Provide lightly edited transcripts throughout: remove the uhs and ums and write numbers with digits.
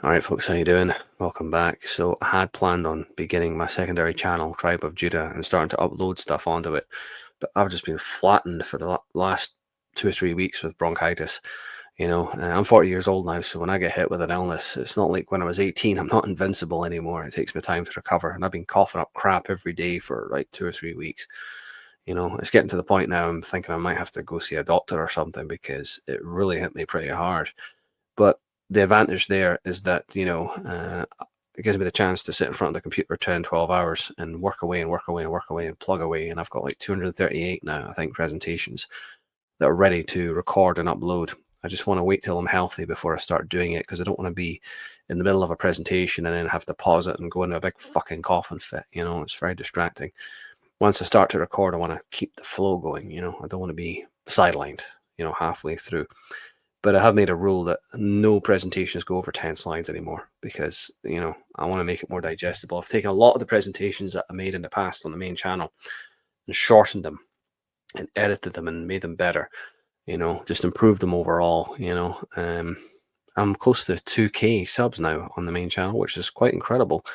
All right, folks, how you doing? Welcome back. So I had planned on beginning my secondary channel, Tribe of Judah, and starting to upload stuff onto it, but I've just been flattened for the last 2 or 3 weeks with bronchitis. I'm 40 years old now, so when I get hit with an illness, it's not like when I was 18. I'm not invincible anymore. It takes me time to recover, and I've been coughing up crap every day for like 2 or 3 weeks. It's getting to the point now I'm thinking I might have to go see a doctor or something because it really hit me pretty hard. But the advantage there is that, it gives me the chance to sit in front of the computer 10, 12 hours and work away and work away and work away and plug away. And I've got like 238 now, I think, presentations that are ready to record and upload. I just want to wait till I'm healthy before I start doing it because I don't want to be in the middle of a presentation and then have to pause it and go into a big fucking coughing fit. It's very distracting. Once I start to record, I want to keep the flow going. I don't want to be sidelined, halfway through. But I have made a rule that no presentations go over 10 slides anymore because, I want to make it more digestible. I've taken a lot of the presentations that I made in the past on the main channel and shortened them and edited them and made them better, just improved them overall. I'm close to 2K subs now on the main channel, which is quite incredible,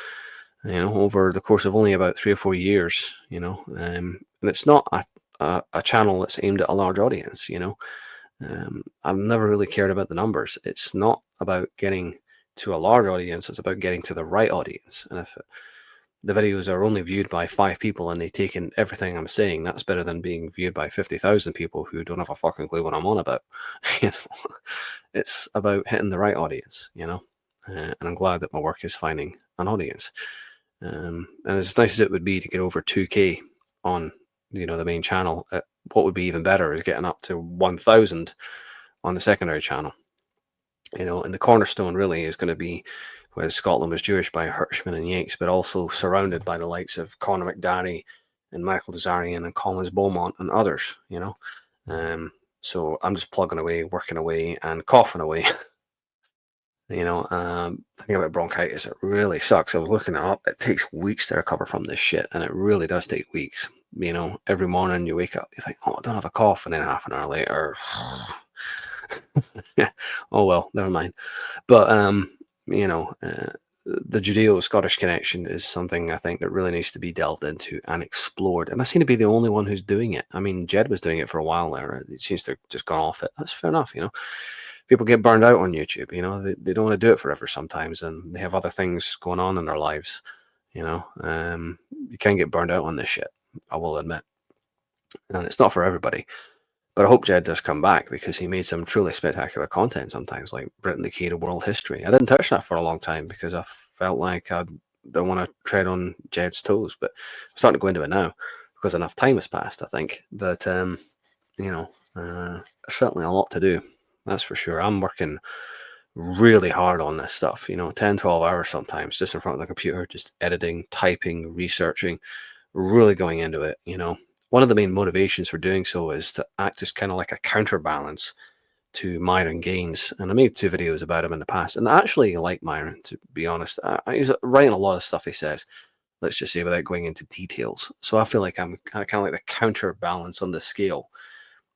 over the course of only about 3 or 4 years, and it's not a channel that's aimed at a large audience. I've never really cared about the numbers. It's not about getting to a large audience, it's about getting to the right audience. And if the videos are only viewed by 5 people and they take in everything I'm saying, that's better than being viewed by 50,000 people who don't have a fucking clue what I'm on about. It's about hitting the right audience, and I'm glad that my work is finding an audience. And as nice as it would be to get over 2K on, the main channel, what would be even better is getting up to 1,000 on the secondary channel. And the cornerstone really is going to be where Scotland was Jewish by Hirschman and Yates, but also surrounded by the likes of Conor McDarry and Michael Desarian and Collins Beaumont and others. So I'm just plugging away, working away, and coughing away. Thinking about bronchitis, it really sucks. I was looking it up. It takes weeks to recover from this shit, and it really does take weeks. Every morning you wake up, you think, oh, I don't have a cough, and then half an hour later, yeah, oh well, never mind. But the Judeo-Scottish connection is something I think that really needs to be delved into and explored. And I seem to be the only one who's doing it. I mean, Jed was doing it for a while there. It seems to have just gone off it. That's fair enough, People get burned out on YouTube, they don't want to do it forever sometimes, and they have other things going on in their lives, you can get burned out on this shit, I will admit. And it's not for everybody. But I hope Jed does come back because he made some truly spectacular content sometimes, like Britain, the Key to World History. I didn't touch that for a long time because I felt like I don't want to tread on Jed's toes, but I'm starting to go into it now because enough time has passed, I think. But, certainly a lot to do. That's for sure. I'm working really hard on this stuff, 10, 12 hours sometimes, just in front of the computer, just editing, typing, researching, really going into it, One of the main motivations for doing so is to act as kind of like a counterbalance to Myron Gaines. And I made 2 videos about him in the past. And I actually like Myron, to be honest. He's writing a lot of stuff he says, let's just say, without going into details. So I feel like I'm kind of like the counterbalance on the scale.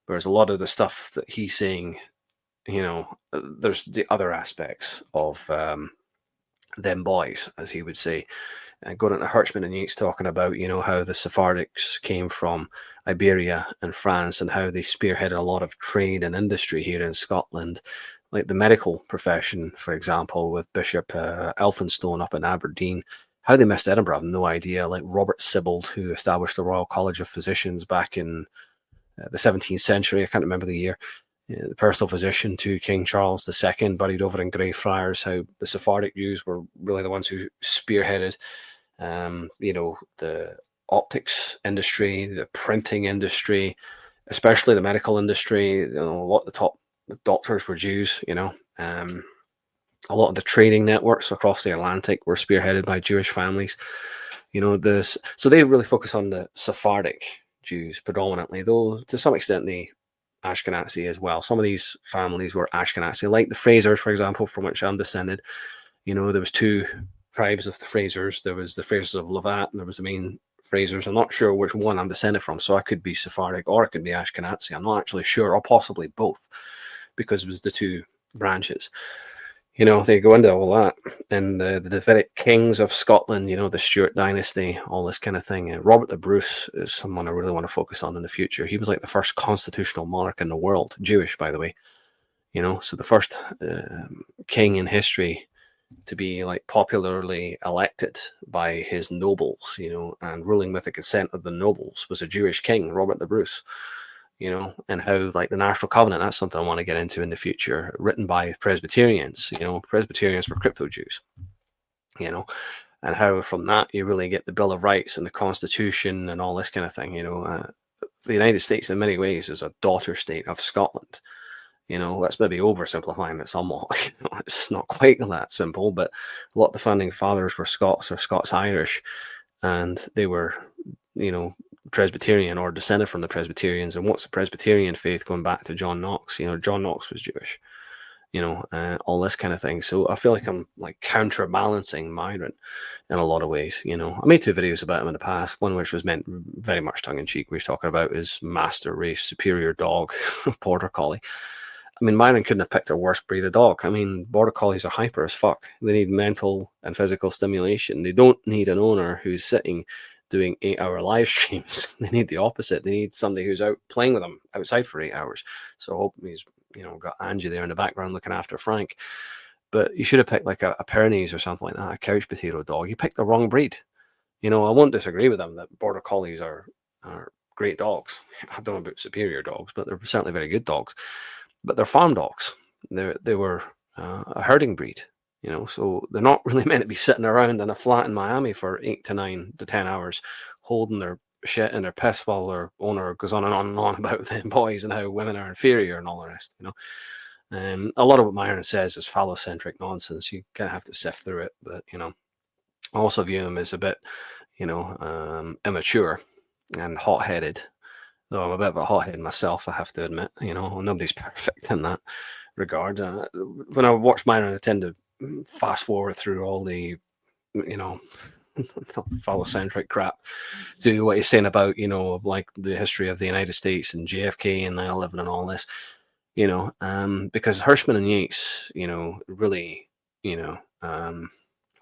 Whereas a lot of the stuff that he's saying, there's the other aspects of them boys, as he would say. Going into Hirschman and Yates talking about, how the Sephardics came from Iberia and France and how they spearheaded a lot of trade and industry here in Scotland, like the medical profession, for example, with Bishop Elphinstone up in Aberdeen. How they missed Edinburgh, I have no idea. Like Robert Sibbald, who established the Royal College of Physicians back in the 17th century. I can't remember the year. The personal physician to King Charles II, buried over in Greyfriars, how the Sephardic Jews were really the ones who spearheaded, the optics industry, the printing industry, especially the medical industry. A lot of the top doctors were Jews, a lot of the trading networks across the Atlantic were spearheaded by Jewish families. So they really focus on the Sephardic Jews predominantly, though to some extent the Ashkenazi as well. Some of these families were Ashkenazi, like the Frasers, for example, from which I'm descended. There was 2 tribes of the Frasers. There was the Frasers of Lovat, and there was the main Frasers. I'm not sure which one I'm descended from, so I could be Sephardic or it could be Ashkenazi. I'm not actually sure, or possibly both, because it was the 2 branches. You know, they go into all that, and the Davidic kings of Scotland, you know, the Stuart dynasty, all this kind of thing. Robert the Bruce is someone I really want to focus on in the future. He was like the first constitutional monarch in the world, Jewish, by the way. You know, so the first king in history to be like popularly elected by his nobles, you know, and ruling with the consent of the nobles was a Jewish king, Robert the Bruce. You know, and how like the National Covenant, that's something I want to get into in the future, written by Presbyterians. You know, Presbyterians were crypto Jews, you know, and how from that you really get the Bill of Rights and the Constitution and all this kind of thing. You know, the United States in many ways is a daughter state of Scotland. You know, that's maybe oversimplifying it somewhat. You know, it's not quite that simple, but a lot of the founding fathers were Scots or Scots Irish, and they were, you know, Presbyterian or descended from the Presbyterians. And what's the Presbyterian faith going back to John Knox? You know, John Knox was Jewish. You know, all this kind of thing. So I feel like I'm like counterbalancing Myron in a lot of ways. You know, I made 2 videos about him in the past. One which was meant very much tongue in cheek. We were talking about his master race superior dog, Border Collie. I mean, Myron couldn't have picked a worse breed of dog. I mean, Border Collies are hyper as fuck. They need mental and physical stimulation. They don't need an owner who's sitting doing 8-hour live streams. They need the opposite. They need somebody who's out playing with them outside for 8 hours. So I hope he's, you know, got Angie there in the background looking after Frank. But you should have picked like a Pyrenees or something like that, a couch potato dog. You picked the wrong breed. You know, I won't disagree with them that Border Collies are great dogs. I don't know about superior dogs, but they're certainly very good dogs. But they're farm dogs. They were a herding breed, you know, so they're not really meant to be sitting around in a flat in Miami for 8 to 9 to 10 hours holding their shit and their piss while their owner goes on and on about them boys and how women are inferior and all the rest, you know. A lot of what Myron says is phallocentric nonsense. You kind of have to sift through it, but, you know, I also view him as a bit, you know, immature and hot-headed. Though I'm a bit of a hothead myself, I have to admit. You know, nobody's perfect in that regard. When I watch Myron, I tend to fast forward through all the, you know, phallocentric crap to what he's saying about, you know, like the history of the United States and JFK and 9/11 and all this, you know, because Hirschman and Yates, you know, really, you know,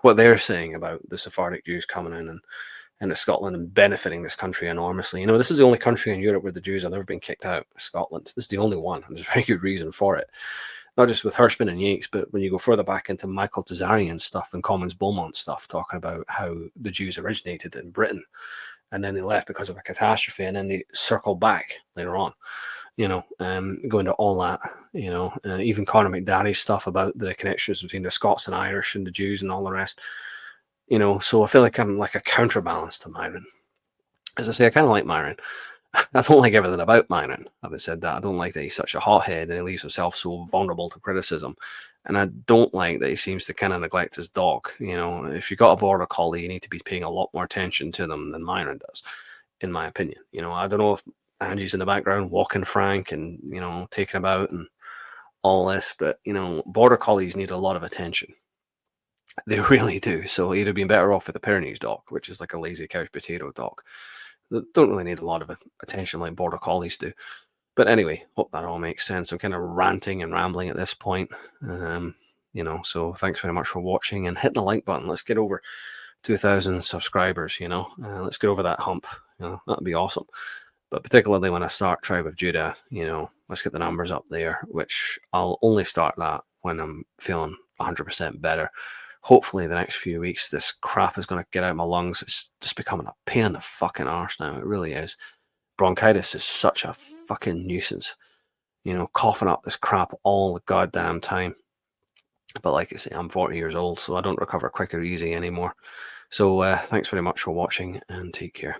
what they're saying about the Sephardic Jews coming in and into Scotland and benefiting this country enormously. You know, this is the only country in Europe where the Jews have never been kicked out. Scotland. This is the only one, and there's a very good reason for it. Not just with Hirschman and Yates, but when you go further back into Michael Tazarian stuff and Commons Beaumont stuff, talking about how the Jews originated in Britain, and then they left because of a catastrophe, and then they circle back later on. You know, go into all that. You know, even Conor McDaddy's stuff about the connections between the Scots and Irish and the Jews and all the rest. You know, so I feel like I'm like a counterbalance to Myron. As I say, I kind of like Myron. I don't like everything about Myron. Having said that, I don't like that he's such a hothead and he leaves himself so vulnerable to criticism. And I don't like that he seems to kind of neglect his dog. You know, if you've got a Border Collie, you need to be paying a lot more attention to them than Myron does, in my opinion. You know, I don't know if Angie's in the background walking Frank and, you know, taking about and all this, but, you know, Border Collies need a lot of attention. They really do. So he'd have been better off with a Pyrenees dog, which is like a lazy couch potato dog. They don't really need a lot of attention like Border Collies do. But anyway, hope that all makes sense. I'm kind of ranting and rambling at this point. You know, so thanks very much for watching and hit the like button. Let's get over 2,000 subscribers, you know. Let's get over that hump. You know, that'd be awesome. But particularly when I start Tribe of Judah, you know, let's get the numbers up there, which I'll only start that when I'm feeling 100% better. Hopefully the next few weeks this crap is going to get out of my lungs. It's just becoming a pain in the fucking arse now. It really is. Bronchitis is such a fucking nuisance. You know, coughing up this crap all the goddamn time. But like I say, I'm 40 years old, so I don't recover quick or easy anymore. So thanks very much for watching and take care.